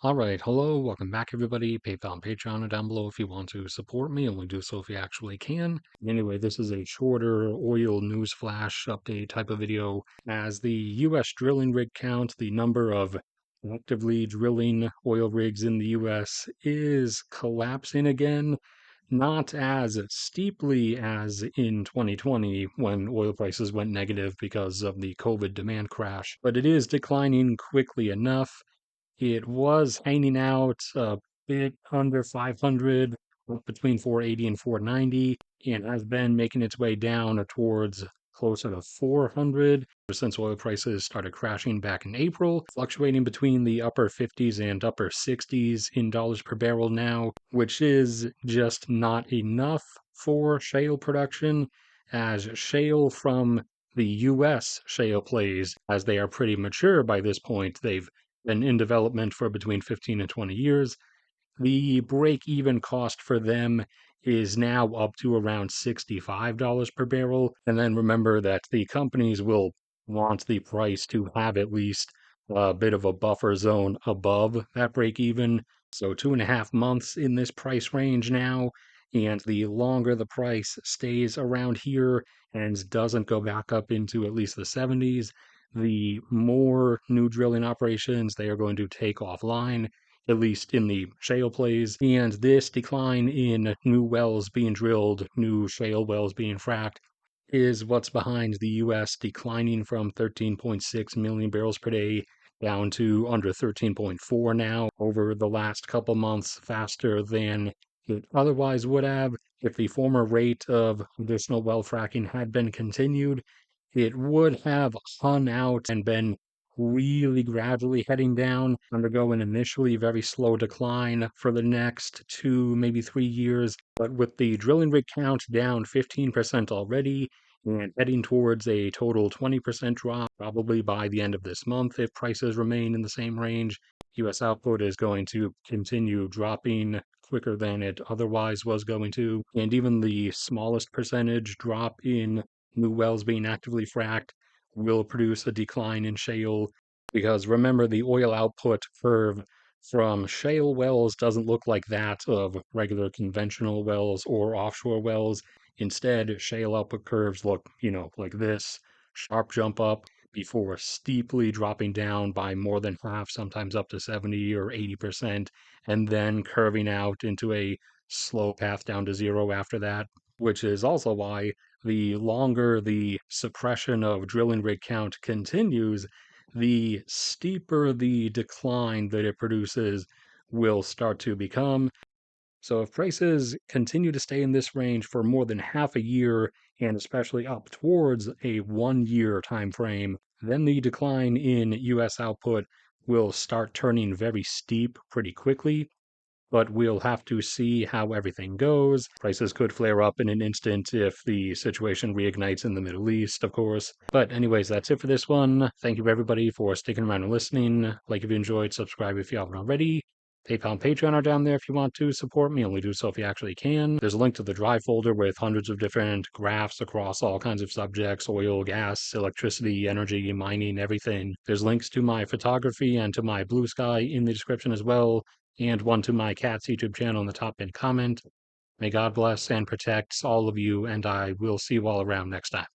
Alright, hello, welcome back everybody. PayPal and Patreon are down below if you want to support me. Only do so if you actually can. Anyway, this is a shorter oil news flash update type of video. As the US drilling rig count, the number of actively drilling oil rigs in the US is collapsing again. Not as steeply as in 2020 when oil prices went negative because of the COVID demand crash, but it is declining quickly enough. It was hanging out a bit under 500, up between 480 and 490, and has been making its way down towards closer to 400 since oil prices started crashing back in April, fluctuating between the upper 50s and upper 60s in dollars per barrel now, which is just not enough for shale production, as shale from the US shale plays, as they are pretty mature by this point, they've been in development for between 15 and 20 years. The break-even cost for them is now up to around $65 per barrel. And then remember that the companies will want the price to have at least a bit of a buffer zone above that break-even. So 2.5 months in this price range now, and the longer the price stays around here and doesn't go back up into at least the 70s, the more new drilling operations they are going to take offline, at least in the shale plays. And this decline in new wells being drilled, new shale wells being fracked, is what's behind the US declining from 13.6 million barrels per day down to under 13.4 now over the last couple months, faster than it otherwise would have. If the former rate of additional well fracking had been continued, it would have hung out and been really gradually heading down, undergo an initially very slow decline for the next 2, maybe 3 years. But with the drilling rig count down 15% already and heading towards a total 20% drop, probably by the end of this month, if prices remain in the same range, US output is going to continue dropping quicker than it otherwise was going to. And even the smallest percentage drop in new wells being actively fracked will produce a decline in shale, because remember, the oil output curve from shale wells doesn't look like that of regular conventional wells or offshore wells. Instead, shale output curves look, like this: sharp jump up before steeply dropping down by more than half, sometimes up to 70 or 80%, and then curving out into a slow path down to zero after that, which is also why the longer the suppression of drilling rig count continues, the steeper the decline that it produces will start to become. So if prices continue to stay in this range for more than half a year, and especially up towards a 1 year time frame, then the decline in US output will start turning very steep pretty quickly. But we'll have to see how everything goes. Prices could flare up in an instant if the situation reignites in the Middle East, of course. But anyways, that's it for this one. Thank you everybody for sticking around and listening. Like if you enjoyed, subscribe if you haven't already. PayPal and Patreon are down there if you want to support me. Only do so if you actually can. There's a link to the Drive folder with hundreds of different graphs across all kinds of subjects: oil, gas, electricity, energy, mining, everything. There's links to my photography and to my blue sky in the description as well, and one to my cat's YouTube channel in the top pinned comment. May God bless and protect all of you, and I will see you all around next time.